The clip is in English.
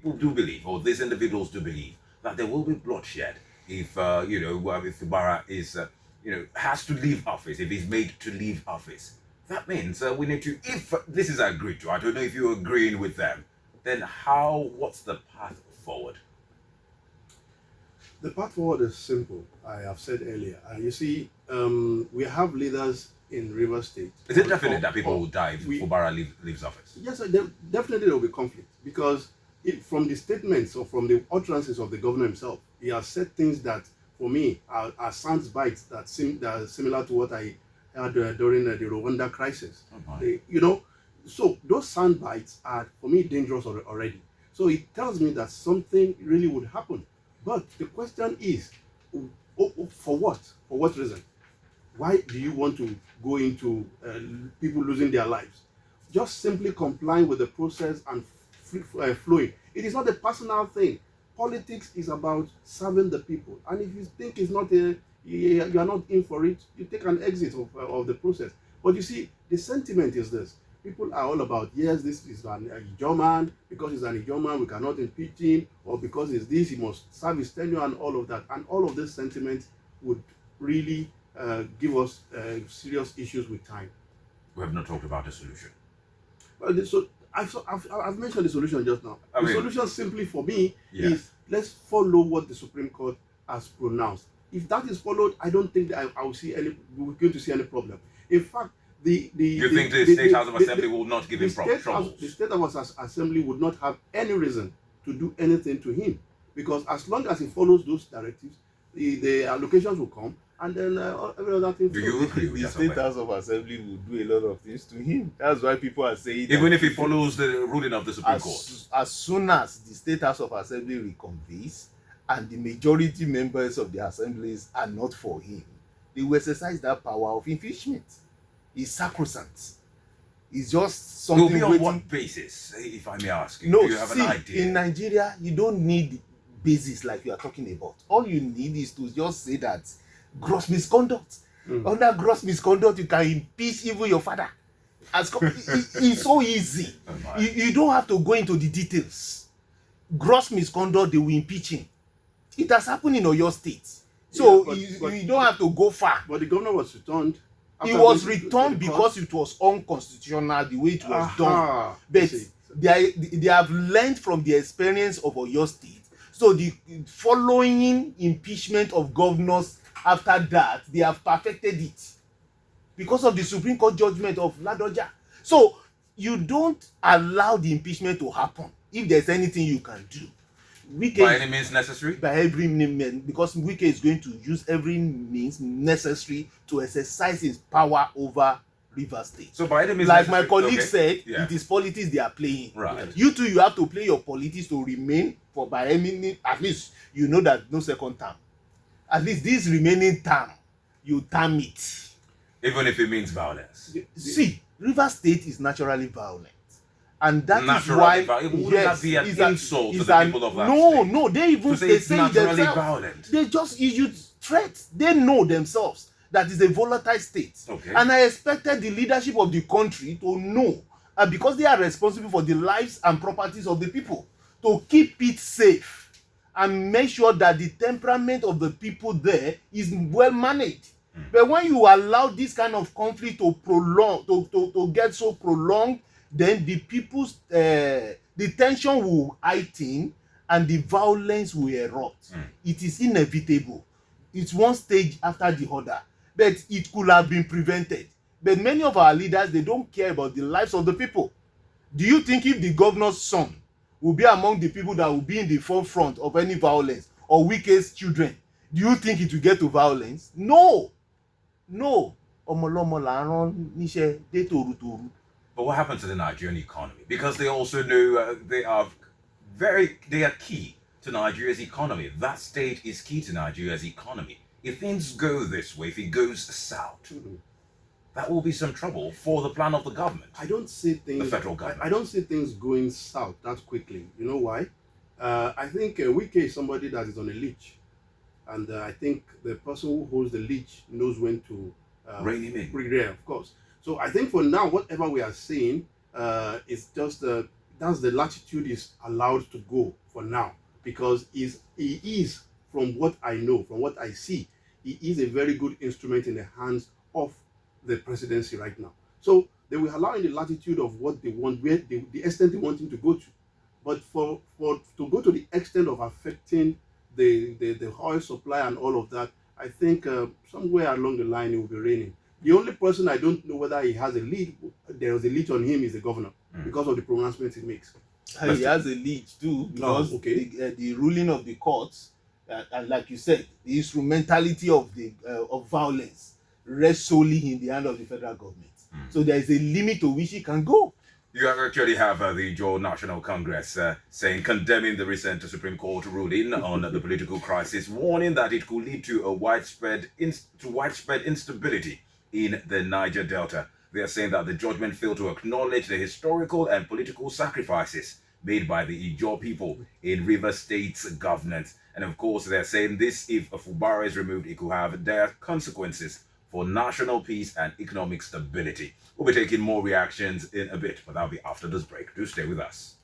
People do believe, or these individuals do believe, that there will be bloodshed if if Fubara is has to leave office, if he's made to leave office. That means we need to, if this is agreed to, I don't know if you're agreeing with them, then what's the path forward? The path forward is simple. I have said earlier. You see, we have leaders in River State. Is it definite that people will die if Fubara leaves office? Yes, definitely there will be conflict because from the statements or from the utterances of the governor himself, he has said things that, for me, are sound bites that are similar to what I had during the Rwanda crisis. So those sound bites are, for me, dangerous already. So it tells me that something really would happen. But the question is, for what? For what reason? Why do you want to go into people losing their lives? Just simply complying with the process and flowing. It is not a personal thing. Politics is about serving the people. And if you think it's not you are not in for it, you take an exit of the process. But you see, the sentiment is this. People are all about, yes, this is an Ijoman, because he's an Ijoman, we cannot impeach him, or because he's this, he must serve his tenure and all of that. And all of this sentiment would really give us serious issues with time. We have not talked about the solution. Well, I've mentioned the solution just now. The solution simply for me is let's follow what the Supreme Court has pronounced. If that is followed, I don't think that we're going to see any problem. In fact, you think the State House of Assembly will not give him troubles? The State House of Assembly would not have any reason to do anything to him, because as long as he follows those directives, the allocations will come, and then every other thing. Do you agree with the State House of Assembly will do a lot of things to him? That's why people are saying, even if he follows the ruling of the Supreme Court. As soon as the State House of Assembly reconvenes and the majority members of the assemblies are not for him, they will exercise that power of impeachment. It's sacrosanct. It's just something. Will be on what basis, if I may ask you? No, do you have an idea? In Nigeria, you don't need basis like you are talking about. All you need is to just say that gross misconduct. Under gross misconduct, you can impeach even your father. It's so easy. You don't have to go into the details. Gross misconduct, they will impeach him. It has happened in Oyo State. So you don't have to go far. But the governor was returned. It was returned because it was unconstitutional the way it was done. But they have learned from the experience of Oyo State. So the following impeachment of governors after that, they have perfected it because of the Supreme Court judgment of Ladoja. So you don't allow the impeachment to happen if there's anything you can do. By any means necessary? By every means, because Wike is going to use every means necessary to exercise his power over River State. So by any means like my colleague said, yeah, it is politics they are playing. Right. You too, you have to play your politics to remain for by any means. At least you know that no second term. At least this remaining term, you term it. Even if it means violence. See, River State is naturally violent. And that naturally is why that be an insult to the people of that state? No, they even say it's naturally themselves, violent. They just issued threats. They know themselves that is a volatile state. Okay. And I expected the leadership of the country to know, because they are responsible for the lives and properties of the people, to keep it safe and make sure that the temperament of the people there is well managed. But when you allow this kind of conflict to prolong, to get so prolonged, then the people's the tension will heighten and the violence will erupt. It is inevitable. It's one stage after the other, but it could have been prevented. But many of our leaders, they don't care about the lives of the people. Do you think if the governor's son will be among the people that will be in the forefront of any violence, or Wike's children, do you think it will get to violence? No. Omolomo la ran níṣẹ́ dé torutoru. But what happens to the Nigerian economy? Because they also know they are key to Nigeria's economy. That state is key to Nigeria's economy. If things go this way, if it goes south, that will be some trouble for the plan of the government. I don't see things. The federal government. I don't see things going south that quickly. You know why? I think Wike is somebody that is on a leash, and I think the person who holds the leash knows when to rein him in. Yeah, of course. So I think for now, whatever we are seeing is just that's the latitude is allowed to go for now, because he is, from what I know, from what I see, he is a very good instrument in the hands of the presidency right now. So they will allow him the latitude of what they want, where the extent they want him to go to. But for to go to the extent of affecting the oil supply and all of that, I think somewhere along the line it will be raining. The only person I don't know whether he has a lead, there was a lead on him, is the governor, because of the pronouncements he makes. He has a lead too, because the ruling of the courts, and like you said, the instrumentality of the of violence rests solely in the hand of the federal government. So there is a limit to which he can go. You actually have the Joe National Congress saying, condemning the recent Supreme Court ruling on the political crisis, warning that it could lead to a widespread instability in the Niger Delta. They are saying that the judgment failed to acknowledge the historical and political sacrifices made by the Ijaw people in Rivers State's governance. And of course, they're saying this, if Fubara is removed, it could have dire consequences for national peace and economic stability. We'll be taking more reactions in a bit, but that'll be after this break. Do stay with us.